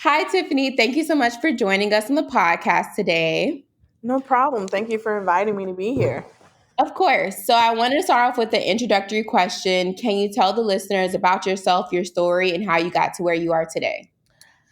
Hi, Tiffany. Thank you so much for joining us on the podcast today. No problem. Thank you for inviting me to be here. Of course. So, I wanted to start off with the introductory question. Can you tell the listeners about yourself, your story, and how you got to where you are today?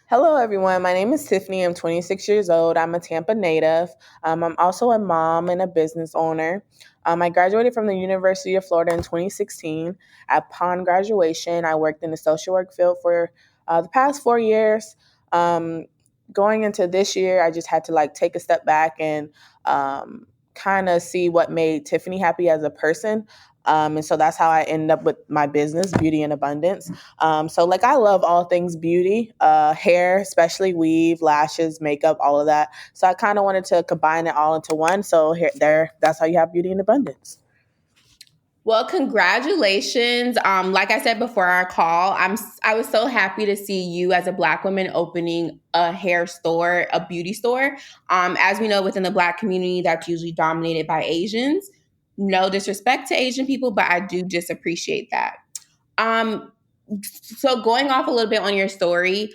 Hello, everyone. My name is Tiffany. I'm 26 years old. I'm a Tampa native. I'm also a mom and a business owner. I graduated from the University of Florida in 2016. Upon graduation, I worked in the social work field for the past 4 years. Um, Going into this year, I just had to take a step back and kind of see what made Tiffany happy as a person. And so that's how I ended up with my business, Beauty and Abundance. I love all things beauty, hair, especially weave, lashes, makeup, all of that. So I kind of wanted to combine it all into one. So that's how you have Beauty and Abundance. Well, congratulations. Like I said before our call, I was so happy to see you as a Black woman opening a hair store, a beauty store. As we know, within the Black community, that's usually dominated by Asians. No disrespect to Asian people, but I do just appreciate that. Um, so going off a little bit on your story,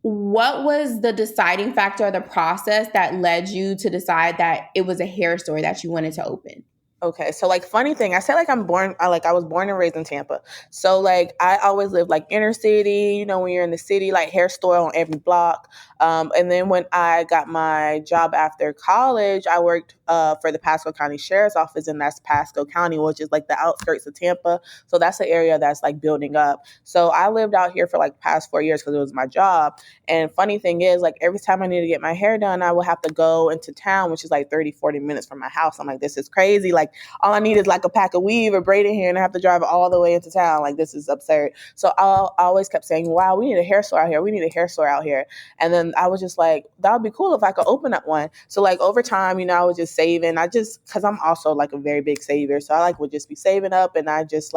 what was the deciding factor or the process that led you to decide that it was a hair store that you wanted to open? Okay, so funny thing, I said I was born and raised in Tampa. So I always lived inner city, when you're in the city, hair store on every block. And then when I got my job after college, I worked for the Pasco County Sheriff's Office, and that's Pasco County, which is the outskirts of Tampa. So that's an area that's building up. So I lived out here for past 4 years because it was my job. And funny thing is, every time I need to get my hair done, I will have to go into town, which is 30, 40 minutes from my house. I'm like, this is crazy. All I need is a pack of weave or braided hair, and I have to drive all the way into town. This is absurd. So I always kept saying, wow, we need a hair store out here. We need a hair store out here. And then I was just like, that would be cool if I could open up one. So over time, I was just saving. Because I'm also a very big saver. So I would just be saving up, and I just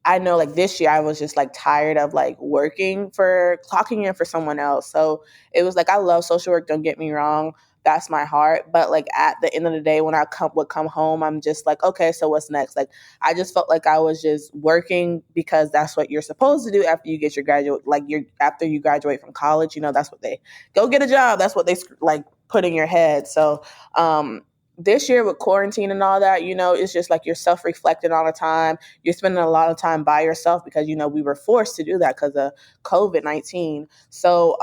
I know this year I was just tired of clocking in for someone else. So it was I love social work, don't get me wrong. That's my heart. But at the end of the day, when would come home, I'm just okay, so what's next? I just felt like I was just working because that's what you're supposed to do after you get your graduate, after you graduate from college, that's what they go get a job. That's what they put in your head. So this year with quarantine and all that, it's just you're self-reflecting all the time. You're spending a lot of time by yourself because, we were forced to do that because of COVID-19. So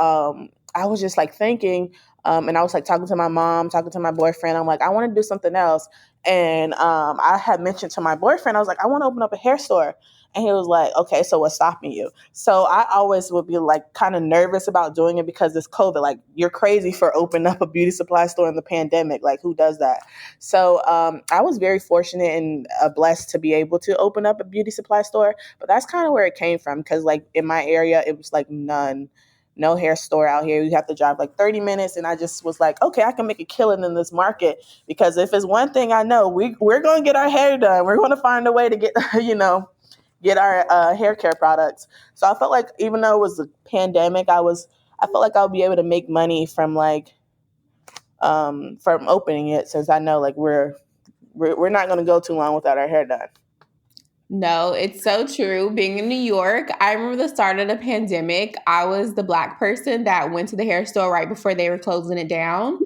I was just thinking, and I was talking to my mom, talking to my boyfriend. I'm I want to do something else. And I had mentioned to my boyfriend, I was I want to open up a hair store. And he was like, okay, so what's stopping you? So I always would be kind of nervous about doing it because it's COVID. You're crazy for opening up a beauty supply store in the pandemic. Who does that? So I was very fortunate and blessed to be able to open up a beauty supply store. But that's kind of where it came from because in my area, it was no hair store out here. You have to drive 30 minutes. And I just was okay, I can make a killing in this market because if it's one thing I know, we're going to get our hair done. We're going to find a way to get, get our hair care products. So I felt even though it was a pandemic, I felt I would be able to make money from from opening it since I know we're not going to go too long without our hair done. No, it's so true. Being in New York, I remember the start of the pandemic. I was the Black person that went to the hair store right before they were closing it down.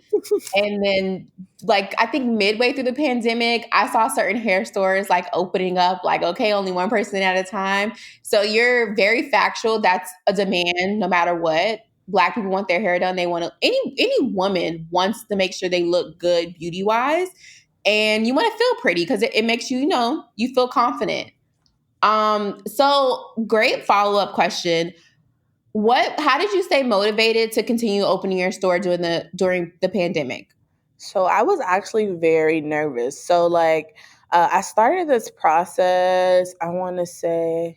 And then, I think midway through the pandemic, I saw certain hair stores opening up, okay, only one person at a time. So you're very factual. That's a demand no matter what. Black people want their hair done. They want to, any woman wants to make sure they look good beauty wise. And you want to feel pretty because it makes you, you feel confident. So great follow-up question. How did you stay motivated to continue opening your store during the pandemic? So I was actually very nervous. So I started this process, I want to say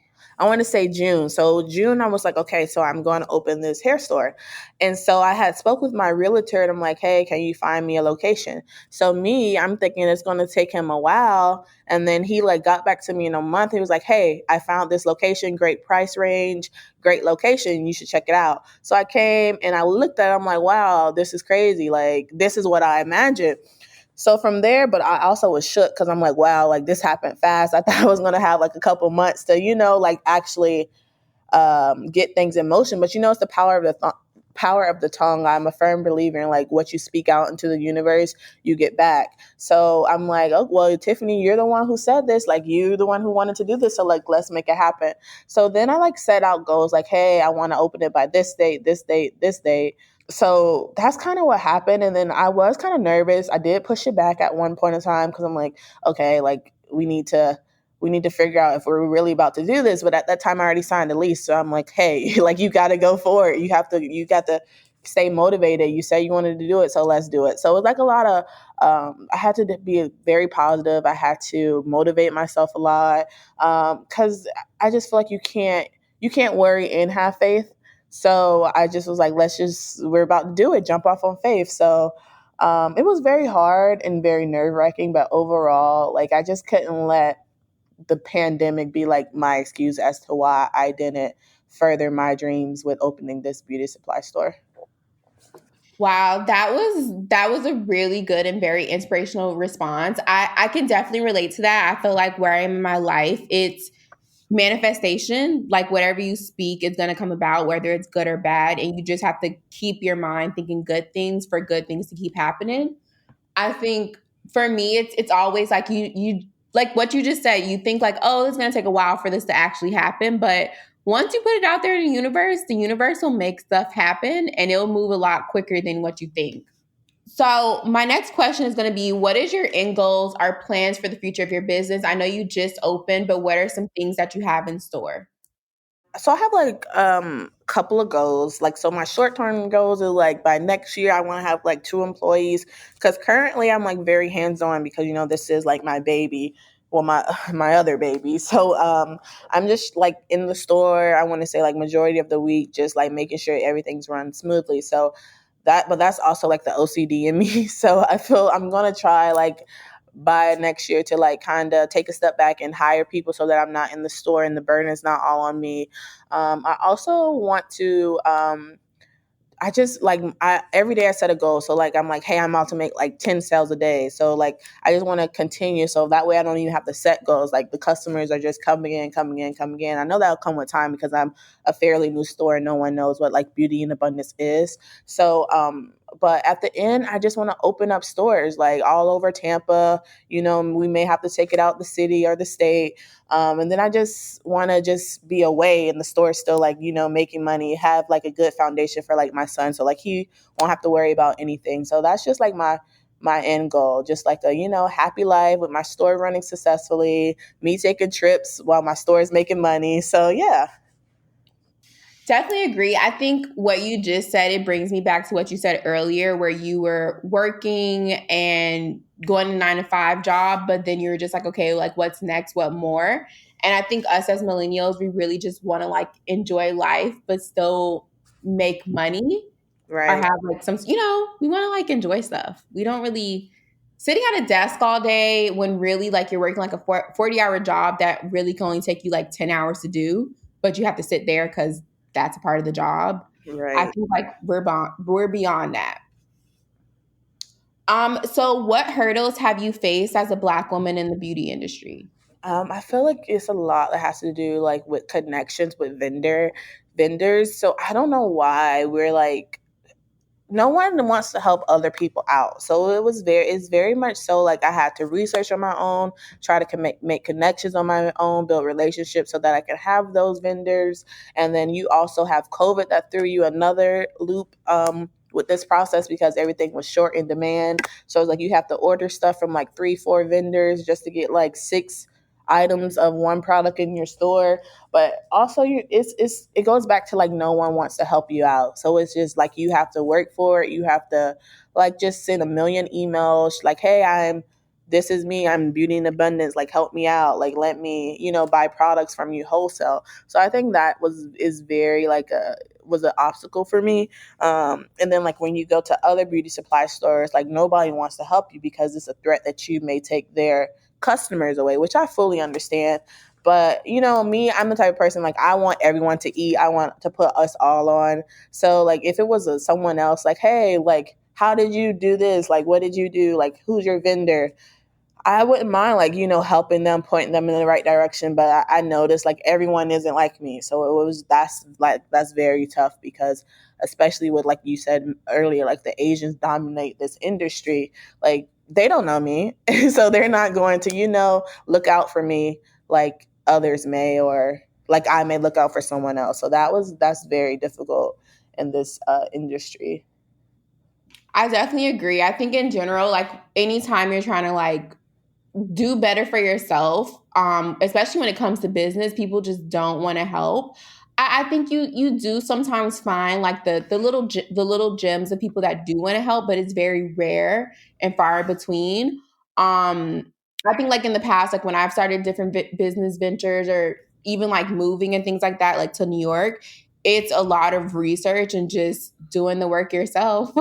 June. So June I was okay, so I'm going to open this hair store. And so I had spoke with my realtor and I'm like, "Hey, can you find me a location?" So I'm thinking it's going to take him a while, and then he got back to me in a month. He was like, "Hey, I found this location, great price range, great location. You should check it out." So I came and I looked at it. I'm like, wow, this is crazy. This is what I imagined. So from there, but I also was shook because I'm like, wow, this happened fast. I thought I was going to have a couple months to, actually get things in motion. But, it's the power of power of the tongue. I'm a firm believer in like what you speak out into the universe, you get back. So I'm like, oh well, Tiffany, you're the one who said this. Like you're the one who wanted to do this. So like let's make it happen. So then I like set out goals like, hey, I want to open it by this date, this date, this date. So that's kind of what happened. And then I was kind of nervous. I did push it back at one point in time because I'm like, okay, like we need to figure out if we're really about to do this. But at that time I already signed a lease. So I'm like, hey, like you gotta go for it. You got to stay motivated. You say you wanted to do it, so let's do it. So it was like a lot of I had to be very positive. I had to motivate myself a lot. Because I just feel like you can't worry and have faith. So I just was like, we're about to do it, jump off on faith. So it was very hard and very nerve wracking, but overall, like I just couldn't let the pandemic be like my excuse as to why I didn't further my dreams with opening this beauty supply store. Wow, that was a really good and very inspirational response. I can definitely relate to that. I feel like where I am in my life, it's manifestation. Like whatever you speak is going to come about, whether it's good or bad, and you just have to keep your mind thinking good things for good things to keep happening. I think for me, it's always like you like what you just said. You think like, oh, it's gonna take a while for this to actually happen, but once you put it out there in the universe will make stuff happen, and it'll move a lot quicker than what you think. So my next question is going to be: what is your end goals or plans for the future of your business? I know you just opened, but what are some things that you have in store? So I have like couple of goals. Like so my short term goals is like by next year I want to have like 2 employees because currently I'm like very hands on because this is like my baby. Well, my my other baby. So I'm just like in the store. I want to say like majority of the week, just like making sure everything's run smoothly. So but that's also like the OCD in me. So I feel I'm gonna try like by next year to like kind of take a step back and hire people so that I'm not in the store and the burden is not all on me. I also want to I just like every day I set a goal. So like I'm like, hey, I'm about to make like 10 sales a day. So like I just want to continue. So that way I don't even have to set goals. Like the customers are just coming in, coming in, coming in. I know that'll come with time because I'm a fairly new store and no one knows what like beauty and abundance is. So but at the end, I just want to open up stores like all over Tampa. We may have to take it out the city or the state. And then I just want to just be away in the store still like, making money, have like a good foundation for like my son. So like he won't have to worry about anything. So that's just like my end goal, just like a, happy life with my store running successfully, me taking trips while my store is making money. So yeah. Definitely agree. I think what you just said, it brings me back to what you said earlier, where you were working and going to 9 to 5 job, but then you're just like, okay, like what's next? What more? And I think us as millennials, we really just want to like enjoy life, but still make money or Right. have like some, we want to like enjoy stuff. We don't really sitting at a desk all day when really like you're working like a 40-hour job that really can only take you like 10 hours to do, but you have to sit there because that's a part of the job. I Right. feel like we're beyond that. So what hurdles have you faced as a Black woman in the beauty industry? I feel like it's a lot that has to do like with connections with vendors. So I don't know why we're like no one wants to help other people out. So it's very much so like I had to research on my own, try to make connections on my own, build relationships so that I can have those vendors. And then you also have COVID that threw you another loop with this process because everything was short in demand. So it's like you have to order stuff from like 3 4 vendors just to get like 6 items of one product in your store. But also it goes back to like no one wants to help you out. So it's just like you have to work for it. You have to like just send a million emails like, hey, this is me, I'm beauty in abundance, like help me out, like let me buy products from you wholesale. So I think that is very like a was an obstacle for me. And then like when you go to other beauty supply stores, like nobody wants to help you because it's a threat that you may take their customers away, which I fully understand. But me, I'm the type of person like I want everyone to eat. I want to put us all on. So like if it was someone else, like hey, like how did you do this? Like what did you do? Like who's your vendor? I wouldn't mind like helping them, pointing them in the right direction. But I noticed like everyone isn't like me, so that's very tough because especially with, like you said earlier, like the Asians dominate this industry. Like they don't know me, so they're not going to, look out for me like others may, or like I may look out for someone else. So that's very difficult in this industry. I definitely agree. I think in general, like anytime you're trying to like do better for yourself, especially when it comes to business, people just don't want to help. I think you do sometimes find like the little gems of people that do want to help, but it's very rare and far between. I think like in the past, like when I've started different business ventures or even like moving and things like that, like to New York, it's a lot of research and just doing the work yourself.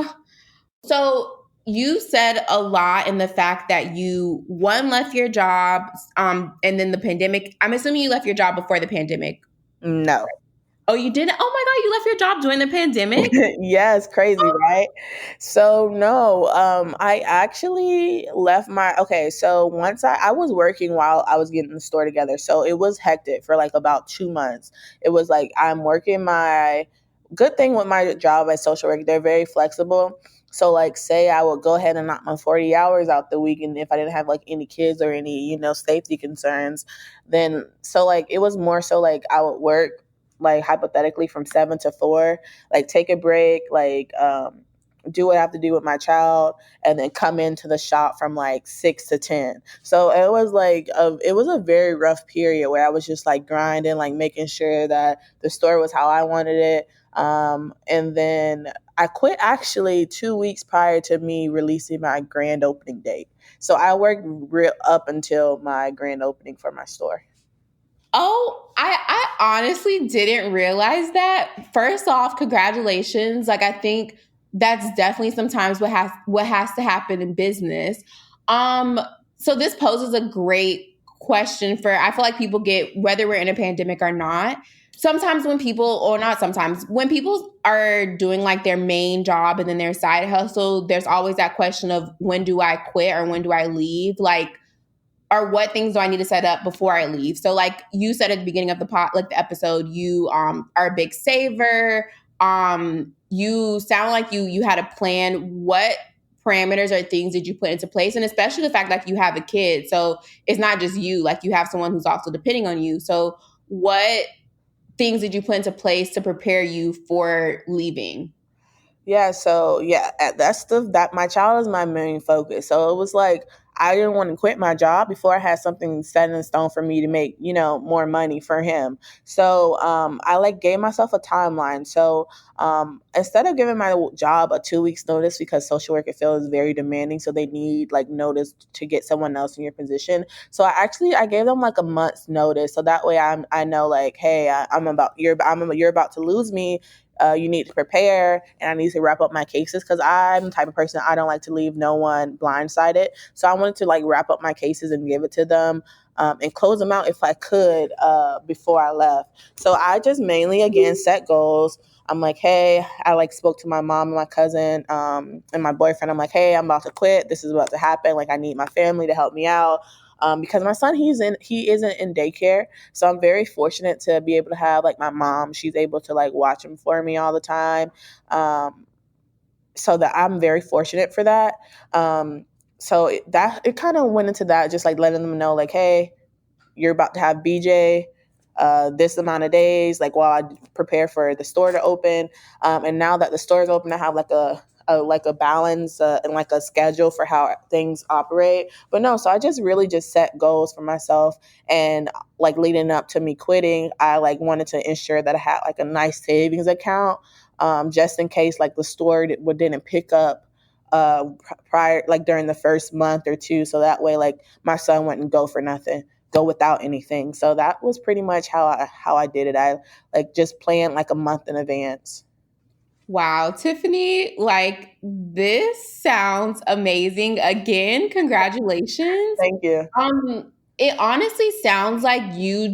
So you said a lot in the fact that you one left your job, and then the pandemic. I'm assuming you left your job before the pandemic. No. Oh, you didn't? Oh my God, you left your job during the pandemic? Yeah, it's crazy, right? So no, I actually left my okay. So once I was working while I was getting the store together, so it was hectic for like about 2 months. It was like I'm working my good thing with my job at social work. They're very flexible. So like, say I would go ahead and knock my 40 hours out the week, and if I didn't have like any kids or any safety concerns, then so like it was more so like I would work like hypothetically from 7 to 4, like take a break, like do what I have to do with my child, and then come into the shop from like 6 to 10. So it was like it was a very rough period where I was just like grinding, like making sure that the store was how I wanted it. And then I quit actually 2 weeks prior to me releasing my grand opening date. So I worked real up until my grand opening for my store. Oh, I honestly didn't realize that. First off, congratulations. Like I think that's definitely sometimes what has to happen in business. Um so this poses a great question for I feel like people get whether we're in a pandemic or not. Sometimes when people or not sometimes when people are doing like their main job and then their side hustle, there's always that question of when do I quit or when do I leave? Like or what things do I need to set up before I leave? So like you said at the beginning of the like the episode, you are a big saver. You sound like you had a plan. What parameters or things did you put into place? And especially the fact that you have a kid. So it's not just you, like you have someone who's also depending on you. So what things did you put into place to prepare you for leaving? Yeah, so yeah, that's that my child is my main focus. So it was like I didn't want to quit my job before I had something set in stone for me to make, more money for him. So I like gave myself a timeline. So instead of giving my job a 2 weeks notice, because social worker field is very demanding, so they need like notice to get someone else in your position. So I gave them like a month's notice, so that way I know like, hey, you're about to lose me. You need to prepare, and I need to wrap up my cases, because I'm the type of person, I don't like to leave no one blindsided. So I wanted to like wrap up my cases and give it to them, and close them out if I could, before I left. So I just mainly again set goals. I'm like, hey, I like spoke to my mom and my cousin, and my boyfriend. I'm like, hey, I'm about to quit. This is about to happen. Like I need my family to help me out. Because my son, he isn't in daycare, so I'm very fortunate to be able to have like my mom. She's able to like watch him for me all the time, so that I'm very fortunate for that. So it kind of went into that, just like letting them know like, hey, you're about to have BJ, this amount of days, like while I prepare for the store to open. And now that the store is open, I have like a balance, and like a schedule for how things operate. But no, so I just really just set goals for myself, and like leading up to me quitting, I like wanted to ensure that I had like a nice savings account, just in case like the store didn't pick up prior, like during the first month or two, so that way like my son wouldn't go without anything. So that was pretty much how I did it. I like just planned like a month in advance. Wow, Tiffany, like this sounds amazing. Again, congratulations. Thank you. It honestly sounds like you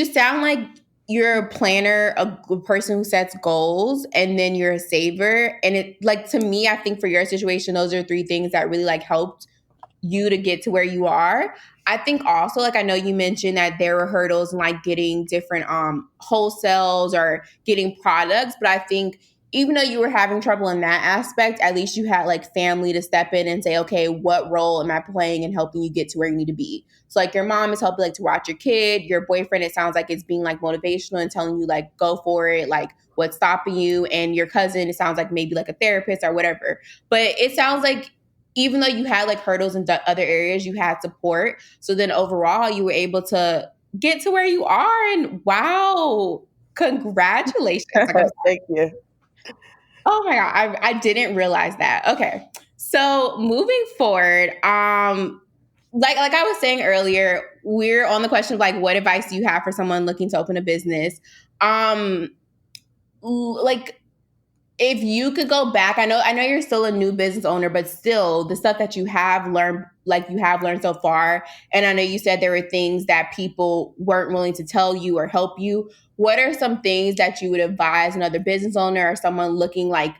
sound like you're a planner, a person who sets goals, and then you're a saver. And it like to me, I think for your situation, those are three things that really like helped you to get to where you are. I think also, like, I know you mentioned that there were hurdles in like getting different wholesales or getting products, but I think even though you were having trouble in that aspect, at least you had like family to step in and say, okay, what role am I playing in helping you get to where you need to be? So like your mom is helping like to watch your kid, your boyfriend, it sounds like it's being like motivational and telling you like go for it, like what's stopping you, and your cousin, it sounds like maybe like a therapist or whatever. But it sounds like even though you had like hurdles in other areas, you had support. So then overall, you were able to get to where you are. And wow, congratulations. Like, I'm Thank you. oh my God, I didn't realize that. Okay. So moving forward, like I was saying earlier, we're on the question of like what advice do you have for someone looking to open a business? Um like if you could go back, I know you're still a new business owner, but still the stuff that you have learned, like you have learned so far, and I know you said there were things that people weren't willing to tell you or help you. What are some things that you would advise another business owner or someone looking like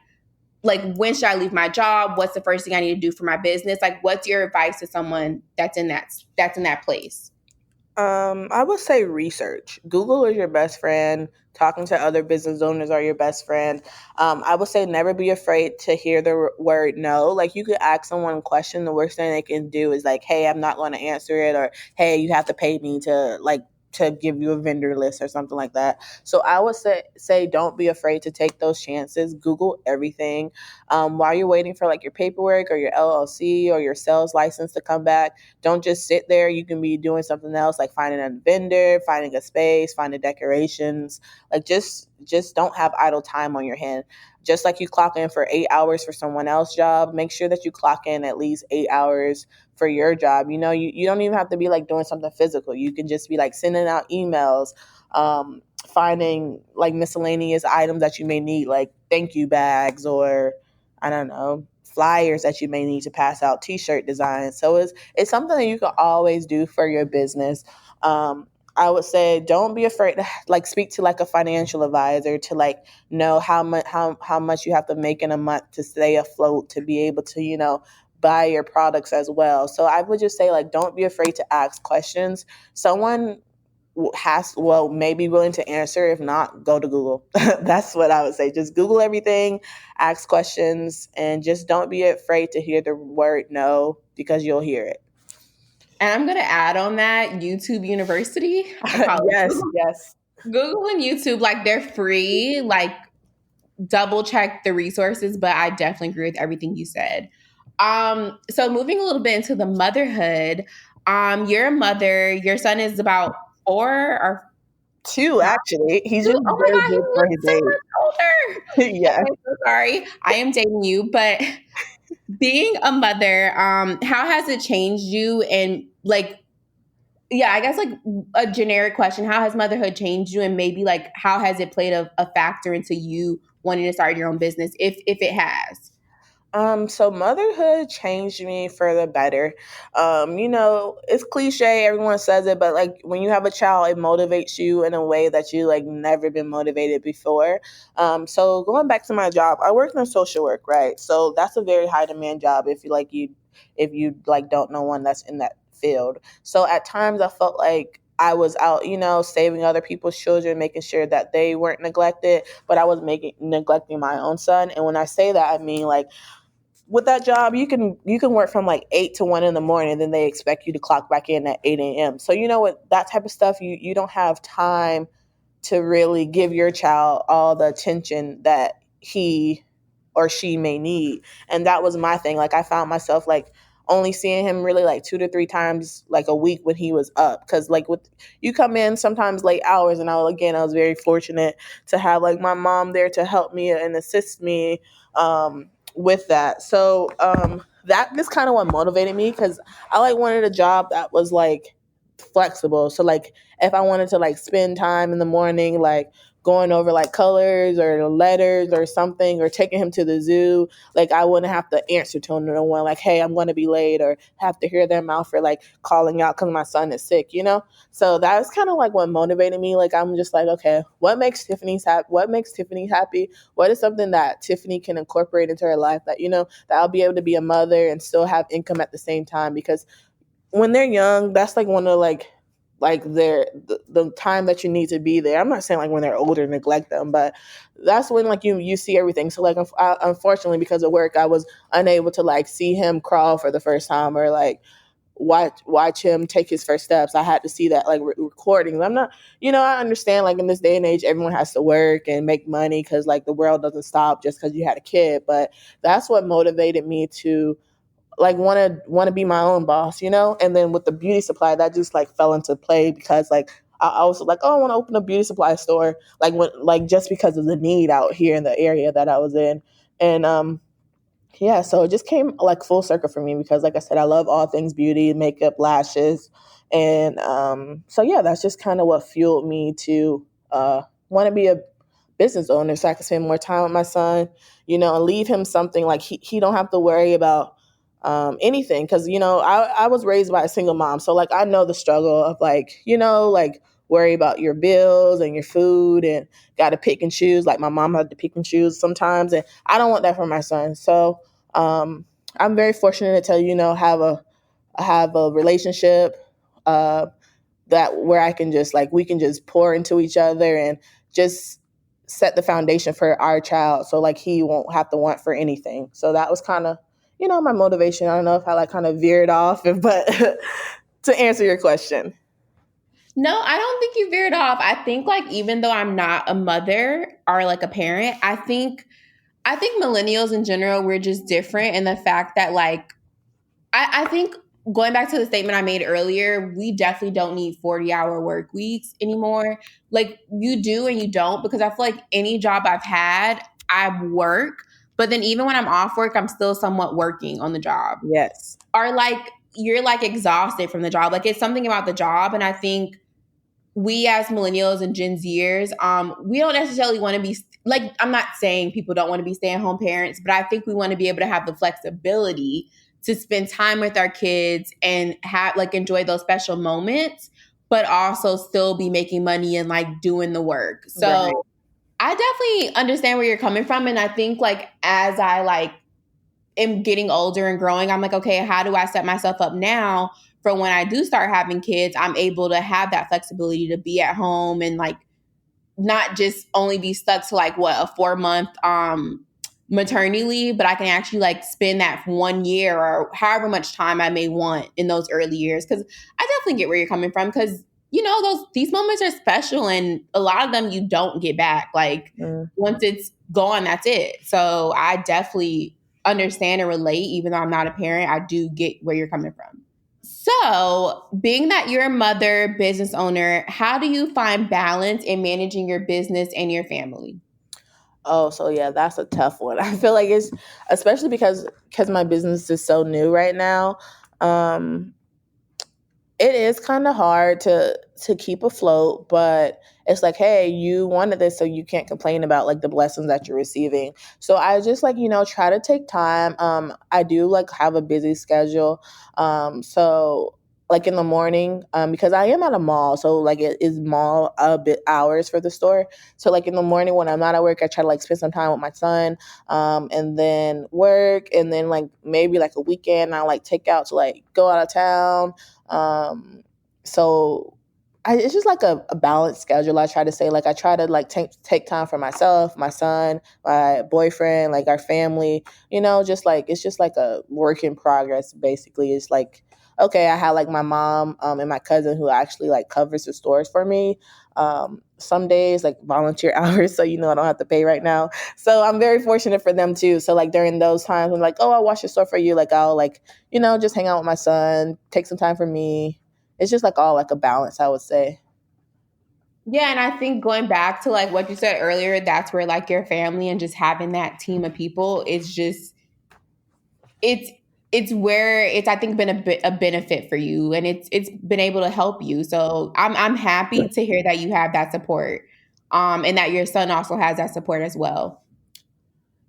when should I leave my job? What's the first thing I need to do for my business? Like what's your advice to someone that's in that place? I would say research. Google is your best friend. Talking to other business owners are your best friend. I would say never be afraid to hear the word no. Like you could ask someone a question. The worst thing they can do is like, "Hey, I'm not going to answer it," or "Hey, you have to pay me to to give you a vendor list or something like that." So I would say don't be afraid to take those chances. Google everything while you're waiting for like your paperwork or your LLC or your sales license to come back. Don't just sit there. You can be doing something else like finding a vendor, finding a space, finding decorations. Like just don't have idle time on your hand. Just like you clock in for 8 hours for someone else's job, make sure that you clock in at least 8 hours for your job. You know, you don't even have to be like doing something physical. You can just be like sending out emails, finding like miscellaneous items that you may need, like thank you bags or I don't know, flyers that you may need to pass out, t-shirt designs. So it's something that you can always do for your business. I would say don't be afraid to like speak to like a financial advisor to like know how much you have to make in a month to stay afloat to be able to, you know, buy your products as well. So I would just say like don't be afraid to ask questions. Someone has well may be willing to answer. If not, go to Google. That's what I would say. Just Google everything, ask questions, and just don't be afraid to hear the word no because you'll hear it. And I'm gonna add on that YouTube University. I call it Yes, yes. Google and YouTube, like they're free. Like double check the resources, but I definitely agree with everything you said. So moving a little bit into the motherhood, you're a mother, your son is about 4 or Two 5. actually. He's 2. just Oh my very God, he good for looks his so age. much older. Yeah. Okay, so sorry. I am dating you, but being a mother, how has it changed you? And like, yeah, I guess like a generic question, how has motherhood changed you? And maybe like, how has it played a factor into you wanting to start your own business, if it has? So motherhood changed me for the better. You know, it's cliche, everyone says it, but like when you have a child, it motivates you in a way that you like never been motivated before. So going back to my job, I work in social work, right? So that's a very high demand job if you like don't know one that's in that field. So at times I felt like I was out, you know, saving other people's children, making sure that they weren't neglected, but I was making neglecting my own son. And when I say that, I mean like with that job you can work from like 8 to 1 in the morning, then they expect you to clock back in at 8 a.m. So you know what, that type of stuff, you don't have time to really give your child all the attention that he or she may need. And that was my thing. Like I found myself like only seeing him really like 2 to 3 times like a week when he was up, because like with you come in sometimes late hours, and I was very fortunate to have like my mom there to help me and assist me with that. So that just kind of what motivated me, because I like wanted a job that was like flexible. So like if I wanted to like spend time in the morning like going over like colors or letters or something, or taking him to the zoo, like I wouldn't have to answer to no one like, hey, I'm going to be late, or have to hear their mouth for like calling out because my son is sick, you know. So that was kind of like what motivated me. Like I'm just like, okay, what makes Tiffany happy, what is something that Tiffany can incorporate into her life that, you know, that I'll be able to be a mother and still have income at the same time. Because when they're young, that's like one of like the time that you need to be there. I'm not saying like when they're older neglect them, but that's when like you see everything. So like unfortunately because of work, I was unable to like see him crawl for the first time or like watch him take his first steps. I had to see that like recordings. I'm not, I understand like in this day and age, everyone has to work and make money because like the world doesn't stop just because you had a kid. But that's what motivated me to like want to be my own boss, And then with the beauty supply, that just like fell into play because like I was like, oh, I want to open a beauty supply store, like just because of the need out here in the area that I was in, and yeah, so it just came like full circle for me because, like I said, I love all things beauty, makeup, lashes, and so yeah, that's just kind of what fueled me to want to be a business owner, so I can spend more time with my son, and leave him something like he don't have to worry about anything because I was raised by a single mom, so like I know the struggle of like like worry about your bills and your food and got to pick and choose. Like my mom had to pick and choose sometimes, and I don't want that for my son. So I'm very fortunate to have a relationship uh, that where I can just like we can just pour into each other and just set the foundation for our child. So like he won't have to want for anything. So that was kind of my motivation. I don't know if I like kind of veered off, but to answer your question. No, I don't think you veered off. I think like even though I'm not a mother or like a parent, I think millennials in general, we're just different in the fact that like I think going back to the statement I made earlier, we definitely don't need 40-hour work weeks anymore. Like you do and you don't, because I feel like any job I've had, I work, but then even when I'm off work, I'm still somewhat working on the job. Yes. Or like you're like exhausted from the job. Like it's something about the job. And I think we as millennials and Gen Zers, we don't necessarily want to be like, I'm not saying people don't want to be stay-at-home parents, but I think we want to be able to have the flexibility to spend time with our kids and have like enjoy those special moments, but also still be making money and like doing the work. So Right. I definitely understand where you're coming from. And I think like as I like am getting older and growing, I'm like, okay, how do I set myself up now for when I do start having kids? I'm able to have that flexibility to be at home and like not just only be stuck to like what a 4 month maternity leave, but I can actually like spend that 1 year or however much time I may want in those early years. Cause I definitely get where you're coming from. Cause these moments are special and a lot of them you don't get back. Like Mm. once it's gone, that's it. So I definitely understand and relate, even though I'm not a parent, I do get where you're coming from. So, being that you're a mother, business owner, how do you find balance in managing your business and your family? Oh, so yeah, that's a tough one. I feel like it's especially because my business is so new right now. Um, it is kind of hard to keep afloat, but it's like, hey, you wanted this, so you can't complain about like the blessings that you're receiving. So I just like try to take time. I do like have a busy schedule, so like in the morning, because I am at a mall, so like it is mall a bit hours for the store. So like in the morning when I'm not at work, I try to like spend some time with my son, and then work, and then like maybe like a weekend I like take out to like go out of town, so it's just like a balanced schedule. I try to say like I try to like take time for myself, my son, my boyfriend, like our family. Just like it's just like a work in progress. Basically, it's like okay, I have like my mom and my cousin who actually like covers the stores for me. Some days like volunteer hours, so I don't have to pay right now. So I'm very fortunate for them too. So like during those times when like, oh, I'll wash the store for you, like I'll like just hang out with my son, take some time for me. It's just like all like a balance, I would say. Yeah, and I think going back to like what you said earlier, that's where like your family and just having that team of people is just it's it's where it's I think been a benefit for you and it's been able to help you. So I'm happy to hear that you have that support. And that your son also has that support as well.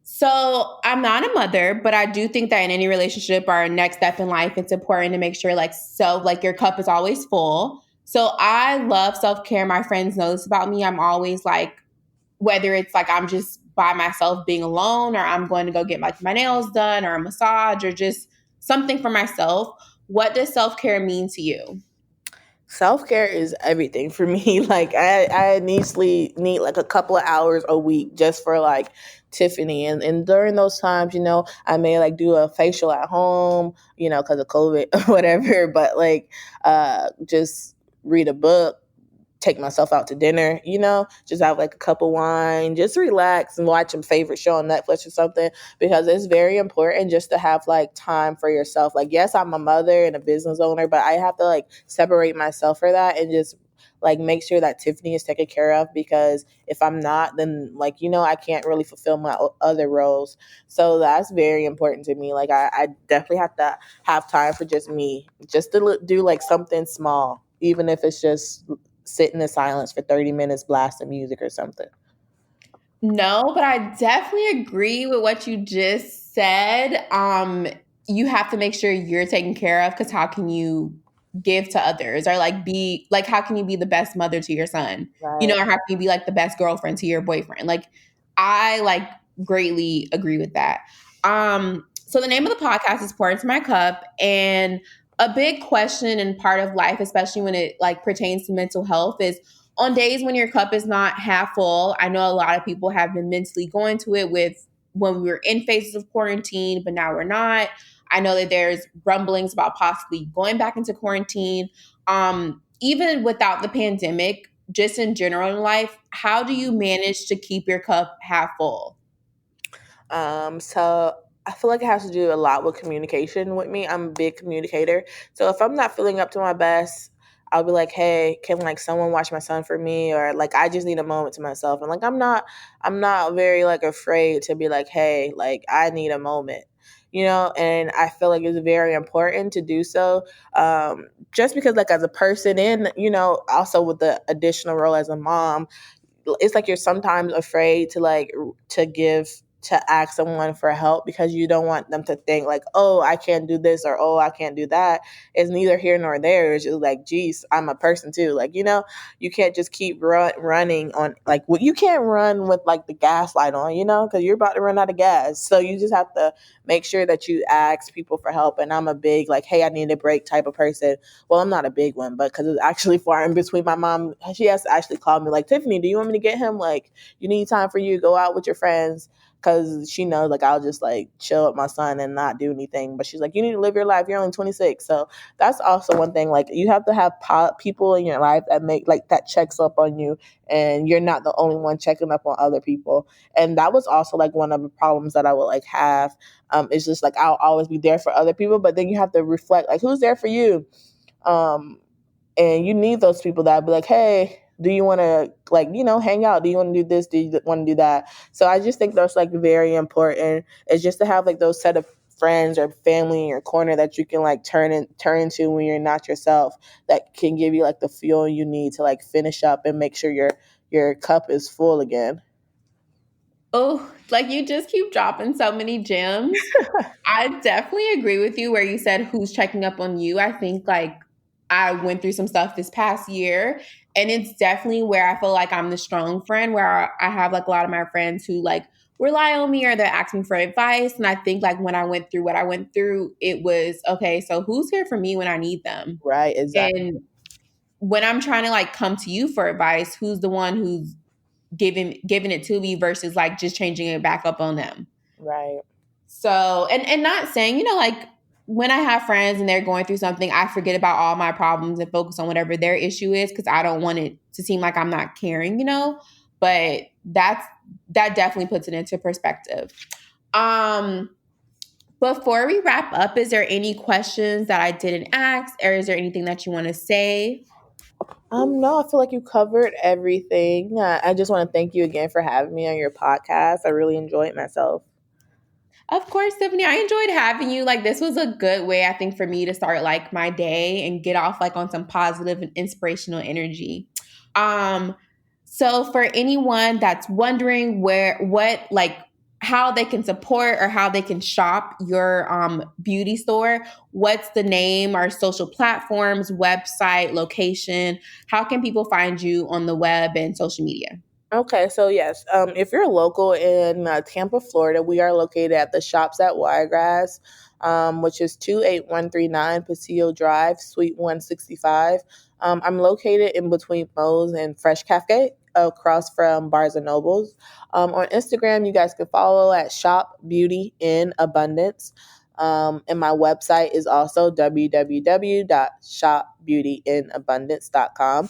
So I'm not a mother, but I do think that in any relationship or next step in life, it's important to make sure like your cup is always full. So I love self-care. My friends know this about me. I'm always like, whether it's like I'm just by myself being alone or I'm going to go get like my nails done or a massage or just something for myself. What does self-care mean to you? Self care is everything for me. Like I need like a couple of hours a week just for like Tiffany, and during those times, I may like do a facial at home, because of COVID or whatever. But like, just read a book, take myself out to dinner, just have like a cup of wine, just relax and watch a favorite show on Netflix or something, because it's very important just to have like time for yourself. Like, yes, I'm a mother and a business owner, but I have to like separate myself for that and just like make sure that Tiffany is taken care of, because if I'm not, then like, I can't really fulfill my other roles. So that's very important to me. Like, I definitely have to have time for just me, just to do like something small, even if it's just sit in the silence for 30 minutes blasting music or something. No, but I definitely agree with what you just said. You have to make sure you're taken care of, because how can you give to others, or like be like, how can you be the best mother to your son? Right. Or how can you be like the best girlfriend to your boyfriend? Like, I like greatly agree with that. So the name of the podcast is Pour Into My Cup, and a big question and part of life, especially when it like pertains to mental health, is on days when your cup is not half full. I know a lot of people have been mentally going to it with when we were in phases of quarantine, but now we're not. I know that there's rumblings about possibly going back into quarantine. Even without the pandemic, just in general in life, how do you manage to keep your cup half full? So I feel like it has to do a lot with communication with me. I'm a big communicator. So if I'm not feeling up to my best, I'll be like, hey, can like someone watch my son for me? Or like I just need a moment to myself. And like I'm not very like afraid to be like, hey, like I need a moment. And I feel like it's very important to do so. Just because like as a person, and also with the additional role as a mom, it's like you're sometimes afraid to like to ask someone for help, because you don't want them to think like, oh, I can't do this, or oh, I can't do that. It's neither here nor there. It's just like, geez, I'm a person too. Like, you can't just keep running on like you can't run with like the gas light on, because you're about to run out of gas. So you just have to make sure that you ask people for help. And I'm a big like, hey, I need a break type of person. Well, I'm not a big one, but because it's actually far in between. My mom, she has to actually call me like, Tiffany, do you want me to get him? Like, you need time for you, go out with your friends, because she knows like I'll just like chill with my son and not do anything. But she's like, you need to live your life. You're only 26. So that's also one thing. Like, you have to have people in your life that make like that checks up on you, and you're not the only one checking up on other people. And that was also like one of the problems that I would like have. It's just like I'll always be there for other people, but then you have to reflect like, who's there for you? Um, and you need those people that be like, hey, do you want to like hang out? Do you want to do this? Do you want to do that? So I just think that's like very important. It's just to have like those set of friends or family in your corner that you can like turn to when you're not yourself, that can give you like the fuel you need to like finish up and make sure your cup is full again. Oh, like you just keep dropping so many gems. I definitely agree with you where you said who's checking up on you. I think like I went through some stuff this past year, and it's definitely where I feel like I'm the strong friend, where I have like a lot of my friends who like rely on me, or they're asking for advice. And I think like when I went through what I went through, it was okay, so who's here for me when I need them? Right, exactly. And when I'm trying to like come to you for advice, who's the one who's giving it to me versus like just changing it back up on them? Right. So, and not saying, like when I have friends and they're going through something, I forget about all my problems and focus on whatever their issue is, because I don't want it to seem like I'm not caring. But that definitely puts it into perspective. Um, Before we wrap up, is there any questions that I didn't ask, or is there anything that you want to say? No, I feel like you covered everything. I just want to thank you again for having me on your podcast. I really enjoyed myself. Of course, Tiffany. I enjoyed having you. Like, this was a good way, I think, for me to start like my day and get off like on some positive and inspirational energy. Um, so for anyone that's wondering how they can support or how they can shop your beauty store, what's the name, our social platforms, website, location? How can people find you on the web and social media? Okay, so yes, if you're local in Tampa, Florida, we are located at the Shops at Wiregrass, which is 28139 Paseo Drive, Suite 165. I'm located in between Moe's and Fresh Cafe, across from Barnes and Nobles. On Instagram, you guys can follow at Shop Beauty in Abundance. And my website is also www.shopbeautyinabundance.com.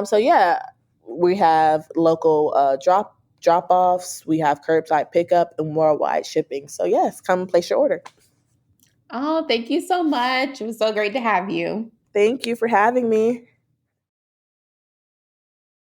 So yeah, we have local drop offs, we have curbside pickup, and worldwide shipping. So yes, come place your order. Oh, thank you so much. It was so great to have you. Thank you for having me.